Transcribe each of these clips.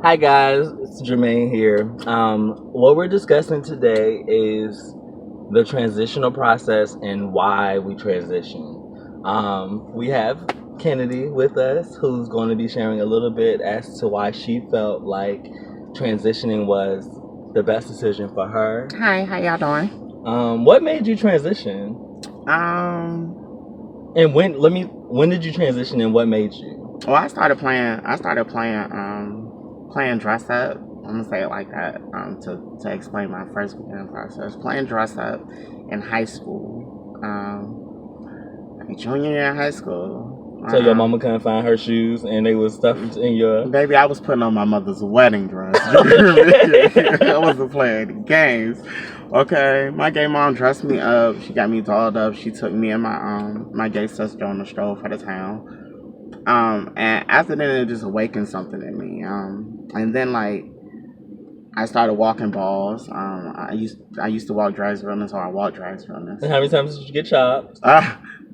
Hi guys, it's Jermaine here. What we're discussing today is the transitional process and why we transition. We have Kennedy with us, who's going to be sharing a little bit as to why she felt like transitioning was the best decision for her. Hi, how y'all doing? What made you transition? Um, And when did you transition and what made you? well, playing dress up. I'm gonna say it like that. To explain my first beginning process, playing dress up in high school. Junior year in high school. So your mama couldn't find her shoes and they was stuffed in your... Baby, I was putting on my mother's wedding dress. I wasn't playing any games. Okay, my gay mom dressed me up. She got me dolled up. She took me and my gay sister on a stroll for the town. And after that, it just awakened something in me. And then like I started walking balls. I used to walk drags running, so I walked drags running. And how many times did you get chopped?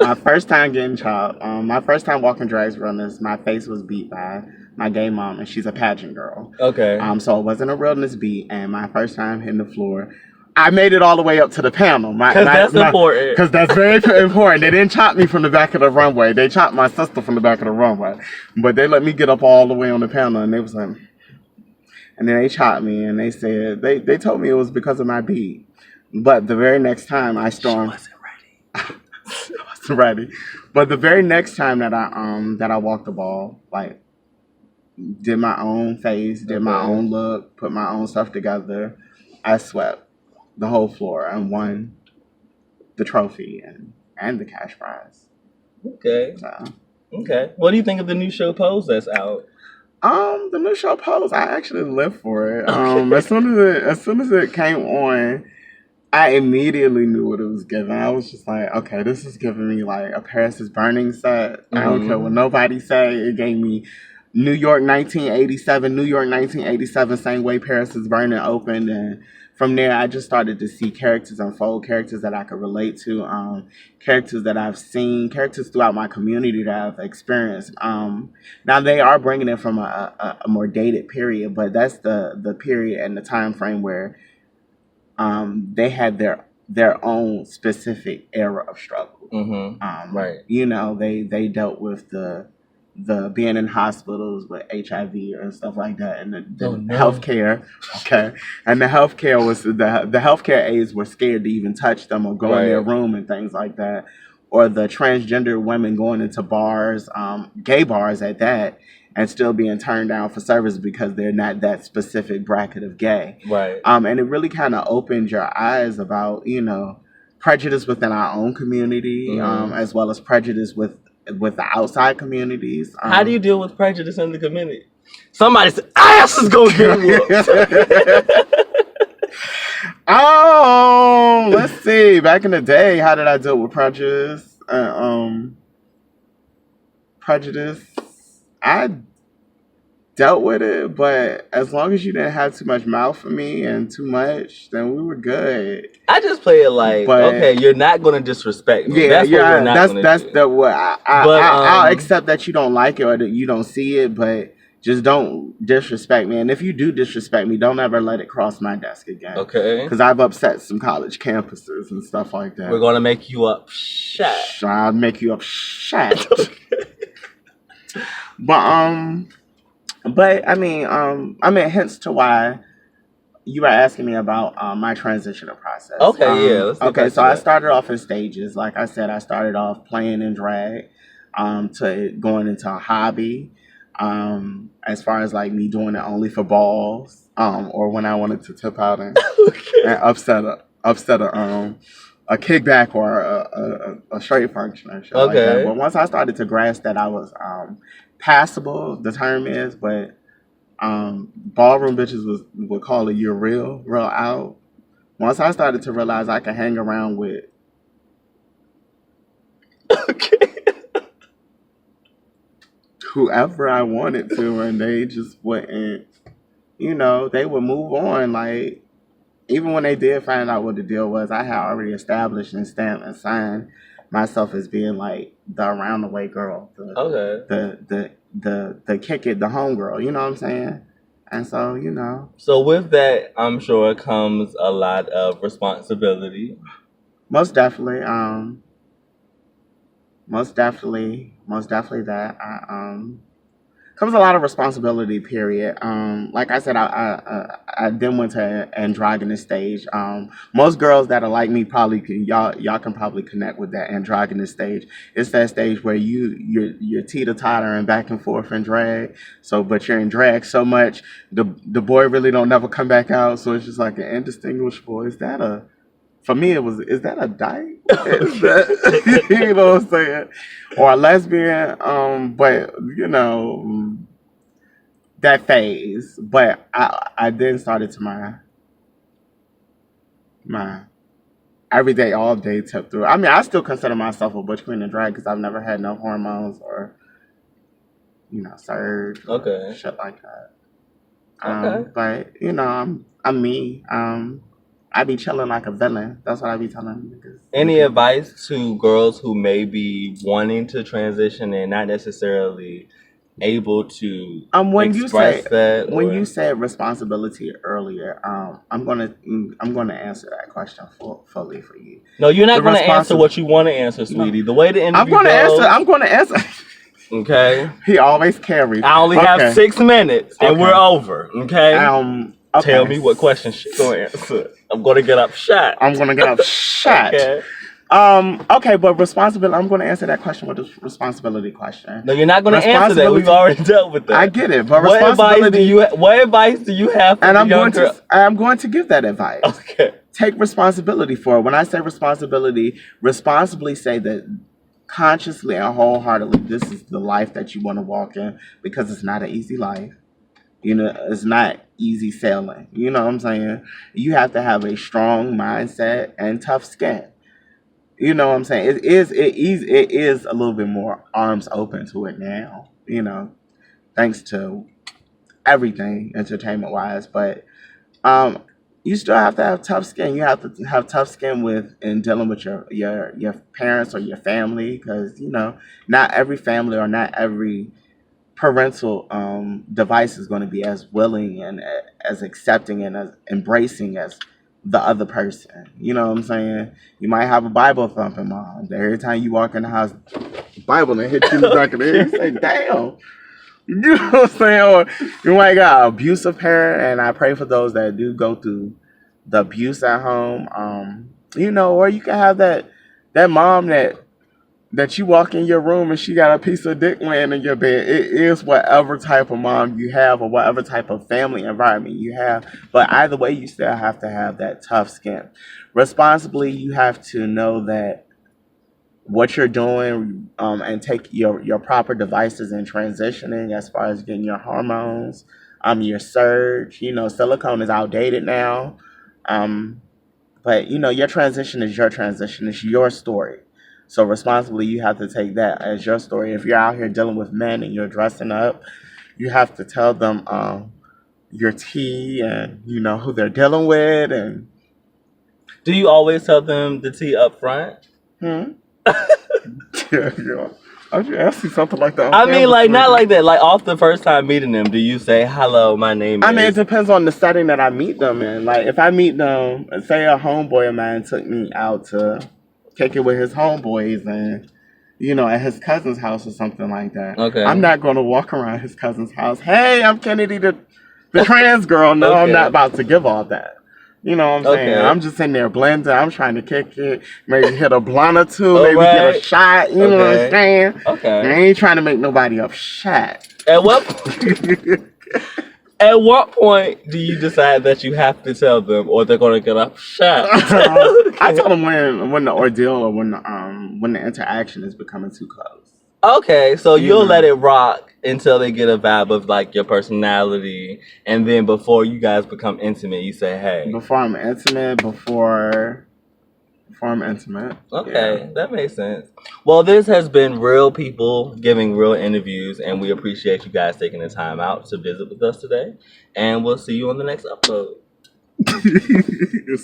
My first time getting chopped. My first time walking drags runners, my face was beat by my gay mom, and she's a pageant girl. Okay. So it wasn't a realness beat, and my first time hitting the floor, I made it all the way up to the panel. Because that's important. Because that's very important. They didn't chop me from the back of the runway. They chopped my sister from the back of the runway. But they let me get up all the way on the panel, and they was like... And then they chopped me, and they said... They told me it was because of my beat. But the very next time I stormed... She wasn't ready. I wasn't ready. But the very next time that I walked the ball, like... Did my own face, did my own look, put my own stuff together, I swept the whole floor and won the trophy and the cash prize. Okay. So, okay. What do you think of the new show Pose that's out? The new show Pose, I actually live for it. As soon as it came on, I immediately knew what it was giving. I was just like, okay, this is giving me like a Paris is Burning set. I don't care what nobody say. It gave me New York 1987, same way Paris is Burning opened. And from there, I just started to see characters unfold, characters that I could relate to, characters that I've seen, characters throughout my community that I've experienced. Now, they are bringing it from a more dated period, but that's the period and the time frame where they had their own specific era of struggle. Right. You know, they dealt with the being in hospitals with HIV and stuff like that, and the healthcare. Okay, and the healthcare was the healthcare aides were scared to even touch them or go in their room and things like that, or the transgender women going into bars, gay bars at that, and still being turned down for service because they're not that specific bracket of gay. Right. And it really kind of opened your eyes about prejudice within our own community, as well as prejudice with the outside communities. How do you deal with prejudice in the community? Somebody's ass is gonna get whooped. Let's see. Back in the day, how did I deal with prejudice? Prejudice, I dealt with it, but as long as you didn't have too much mouth for me and too much, then we were good. I just play it like, okay, you're not gonna disrespect me. Yeah, that's what we're not gonna that's do. the what I'll accept that you don't like it or that you don't see it, but just don't disrespect me. And if you do disrespect me, don't ever let it cross my desk again. Okay. Because I've upset some college campuses and stuff like that. We're gonna make you upset. I'll make you upset. But I mean, hence to why you were asking me about my transitional process. Okay, yeah. Let's okay, so I started off in stages. Like I said, I started off playing in drag, to going into a hobby. As far as like me doing it only for balls, or when I wanted to tip out and upset a kickback or a straight function or shit like that. But once I started to grasp that I was passable, the term is, but ballroom bitches would call it you're real out. Once I started to realize I could hang around with whoever I wanted to, and they just wouldn't, they would move on. Like, even when they did find out what the deal was, I had already established and stamped and signed myself as being like the around the way girl, the kick it, the home girl. You know what I'm saying? And so, you know, So with that, I'm sure comes a lot of responsibility. most definitely, most definitely that. Comes a lot of responsibility. Period. Like I said, I then went to androgynous stage. Most girls that are like me probably can y'all can probably connect with that androgynous stage. It's that stage where you're teeter tottering back and forth in drag. So, but you're in drag so much, the boy really don't never come back out. So it's just like an indistinguishable. Is that a For me, is that a dyke? Is that, you know what I'm saying? Or a lesbian? But you know that phase. But I then started to my everyday, all day tip through. I mean, I still consider myself a butch queen and drag because I've never had no hormones or surge or Okay. shit like that. Okay. But you know, I'm me. I be chilling like a villain. That's what I be telling niggas. Any advice to girls who may be wanting to transition and not necessarily able to When express that? you said responsibility earlier, I'm gonna answer that question fully for you. No, you're not The going to answer responsi- what you want to answer, sweetie. The way the I'm interview gonna goes. answer. I'm gonna answer. Okay. He always carries. I only have Okay. 6 minutes and Okay. we're over. Okay. Okay. Tell me what question she's going to answer. I'm going to get up shot. I'm gonna get up shot. Okay. Okay, but responsibility. I'm gonna answer that question with a responsibility question. No, you're not going to answer that. We've Responsibility- already dealt with that. I get it, but What responsibility. advice do you have for And the I'm young girl? I'm going to give that advice. Okay. Take responsibility for it. When I say responsibility, responsibly say that consciously and wholeheartedly, this is the life that you want to walk in, because it's not an easy life. You know, it's not easy sailing. You know what I'm saying? You have to have a strong mindset and tough skin. You know what I'm saying? It is a little bit more arms open to it now. You know, thanks to everything entertainment wise, but you still have to have tough skin. You have to have tough skin in dealing with your parents or your family, because not every family or not every parental device is going to be as willing and as accepting and as embracing as the other person. You know what I'm saying? You might have a Bible thumping mom. Every time you walk in the house, Bible and hit you in the back of the head. You say, "Damn." You know what I'm saying? Or you might got an abusive parent, and I pray for those that do go through the abuse at home. Or you can have that mom that you walk in your room and she got a piece of dick laying in your bed. It is whatever type of mom you have or whatever type of family environment you have. But either way, you still have to have that tough skin. Responsibly, you have to know that what you're doing and take your proper devices in transitioning as far as getting your hormones, your surge. Silicone is outdated now. But your transition is your transition. It's your story. So responsibly, you have to take that as your story. If you're out here dealing with men and you're dressing up, you have to tell them your tea and who they're dealing with. And do you always tell them the tea up front? Yeah. I should ask you something like that. I mean, like, not like that. Like, off the first time meeting them, do you say, "Hello, my name is"? I mean, it depends on the setting that I meet them in. Like, if I meet them, say a homeboy of mine took me out to kick it with his homeboys and, at his cousin's house or something like that. Okay. I'm not going to walk around his cousin's house. Hey, I'm Kennedy, the trans girl. No, Okay. I'm not about to give all that. You know what I'm saying? Okay. I'm just in there blending. I'm trying to kick it. Maybe hit a blunt or two. All maybe right. get a shot. You know what I'm saying? I Okay. ain't trying to make nobody upset. At what at what point do you decide that you have to tell them, or they're gonna get upset? I tell them when the ordeal or when the interaction is becoming too close. Okay, so you'll know. let it rock until they get a vibe of like your personality, and then before you guys become intimate, you say, "Hey." Before I'm intimate, Okay, that makes sense. Well, this has been real people giving real interviews, and we appreciate you guys taking the time out to visit with us today. And we'll see you on the next episode. Yeah.